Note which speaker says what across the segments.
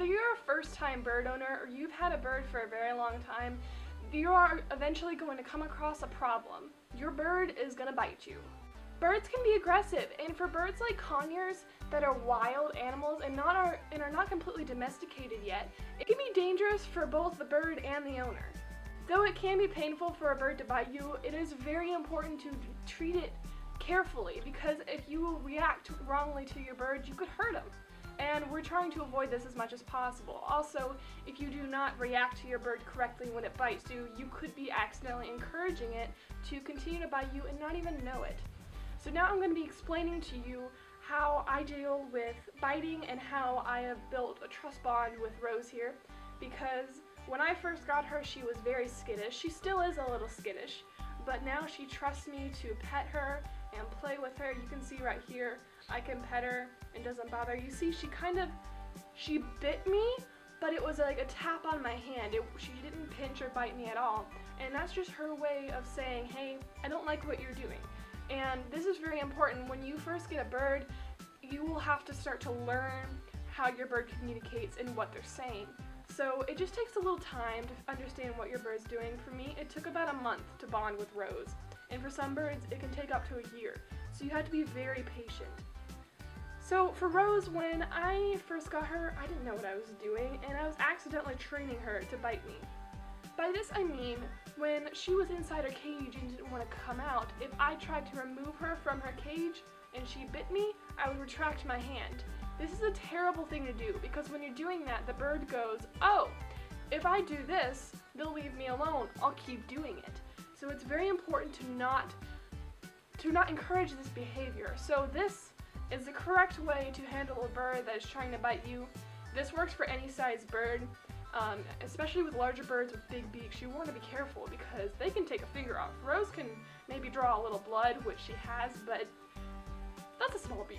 Speaker 1: Whether you're a first-time bird owner or you've had a bird for a very long time, you are eventually going to come across a problem. Your bird is going to bite you. Birds can be aggressive, and for birds like conures that are wild animals and are not completely domesticated yet, it can be dangerous for both the bird and the owner. Though it can be painful for a bird to bite you, it is very important to treat it carefully, because if you react wrongly to your bird, you could hurt them. And we're trying to avoid this as much as possible. Also, if you do not react to your bird correctly when it bites you, you could be accidentally encouraging it to continue to bite you and not even know it. So now I'm going to be explaining to you how I deal with biting and how I have built a trust bond with Rose here, because when I first got her, she was very skittish. She still is a little skittish, but now she trusts me to pet her and play with her. You can see right here, I can pet her and doesn't bother. You see, she bit me, but it was like a tap on my hand. She didn't pinch or bite me at all. And that's just her way of saying, hey, I don't like what you're doing. And this is very important. When you first get a bird, you will have to start to learn how your bird communicates and what they're saying. So it just takes a little time to understand what your bird's doing. For me, it took about a month to bond with Rose. And for some birds, it can take up to a year. So you have to be very patient. So for Rose, when I first got her, I didn't know what I was doing, and I was accidentally training her to bite me. By this I mean, when she was inside her cage and didn't want to come out, if I tried to remove her from her cage and she bit me, I would retract my hand. This is a terrible thing to do, because when you're doing that, the bird goes, oh, if I do this, they'll leave me alone. I'll keep doing it. So it's very important to not encourage this behavior. So this is the correct way to handle a bird that is trying to bite you. This works for any size bird, especially with larger birds with big beaks. You want to be careful because they can take a finger off. Rose can maybe draw a little blood, which she has, but that's a small beak.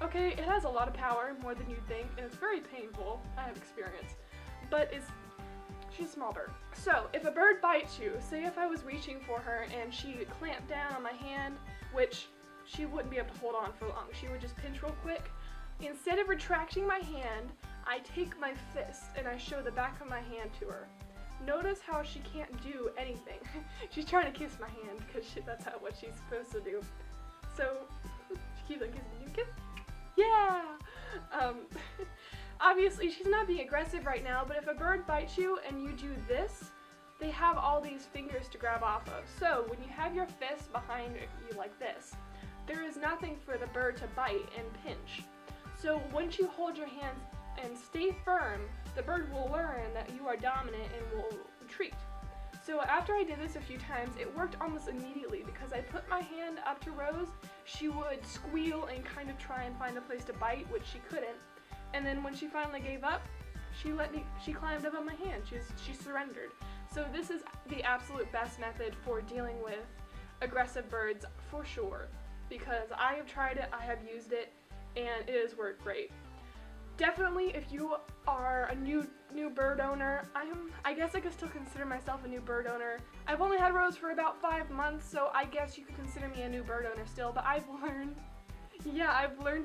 Speaker 1: Okay, it has a lot of power, more than you'd think, and it's very painful. I have experience, but she's a small bird. So if a bird bites you, say if I was reaching for her and she clamped down on my hand, which she wouldn't be able to hold on for long, she would just pinch real quick. Instead of retracting my hand, I take my fist and I show the back of my hand to her. Notice how she can't do anything. She's trying to kiss my hand because that's what she's supposed to do. So she keeps on kissing you. Kiss. Yeah! Obviously, she's not being aggressive right now, but if a bird bites you and you do this, they have all these fingers to grab off of. So when you have your fist behind you like this, there is nothing for the bird to bite and pinch. So once you hold your hands and stay firm, the bird will learn that you are dominant and will retreat. So after I did this a few times, it worked almost immediately, because I put my hand up to Rose, she would squeal and kind of try and find a place to bite, which she couldn't. And then when she finally gave up, she climbed up on my hand. She surrendered. So this is the absolute best method for dealing with aggressive birds for sure, because I have tried it, I have used it, and it has worked great. Definitely, if you are a new bird owner, I guess I could still consider myself a new bird owner. I've only had Rose for about 5 months, so I guess you could consider me a new bird owner still, but I've learned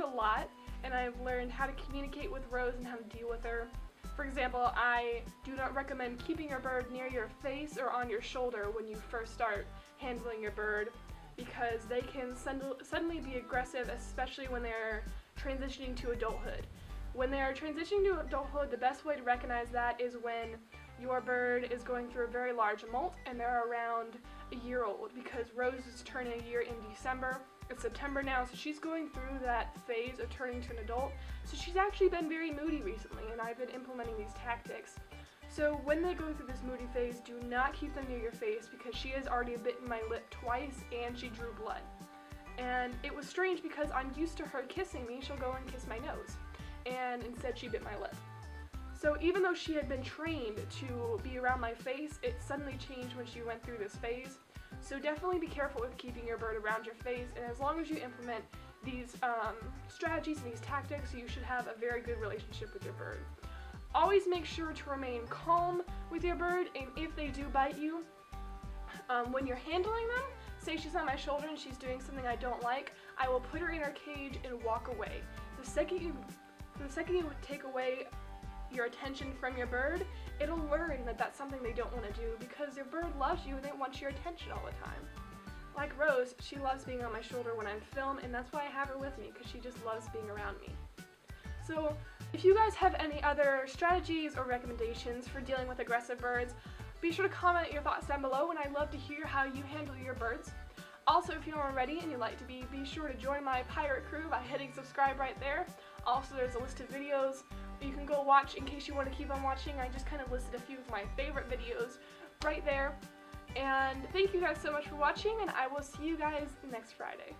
Speaker 1: a lot, and I've learned how to communicate with Rose and how to deal with her. For example, I do not recommend keeping your bird near your face or on your shoulder when you first start handling your bird, because they can suddenly be aggressive, especially when they're transitioning to adulthood. When they are transitioning to adulthood, the best way to recognize that is when your bird is going through a very large molt and they're around a year old, because Rose is turning a year in December. It's September now, so she's going through that phase of turning to an adult. So she's actually been very moody recently, and I've been implementing these tactics. So when they go through this moody phase, do not keep them near your face, because she has already bitten my lip twice and she drew blood. And it was strange because I'm used to her kissing me. She'll go and kiss my nose, and instead she bit my lip. So even though she had been trained to be around my face, it suddenly changed when she went through this phase. So definitely be careful with keeping your bird around your face, and as long as you implement these strategies and these tactics, you should have a very good relationship with your bird. Always make sure to remain calm with your bird, and if they do bite you, when you're handling them, say she's on my shoulder and she's doing something I don't like, I will put her in her cage and walk away. The second you take away your attention from your bird, it'll learn that that's something they don't want to do because your bird loves you and it wants your attention all the time. Like Rose, she loves being on my shoulder when I'm filming, and that's why I have her with me, because she just loves being around me. So if you guys have any other strategies or recommendations for dealing with aggressive birds, be sure to comment your thoughts down below, and I'd love to hear how you handle your birds. Also, if you aren't already and you'd like to be sure to join my pirate crew by hitting subscribe right there. Also, there's a list of videos you can go watch in case you want to keep on watching. I just kind of listed a few of my favorite videos right there. And thank you guys so much for watching, and I will see you guys next Friday.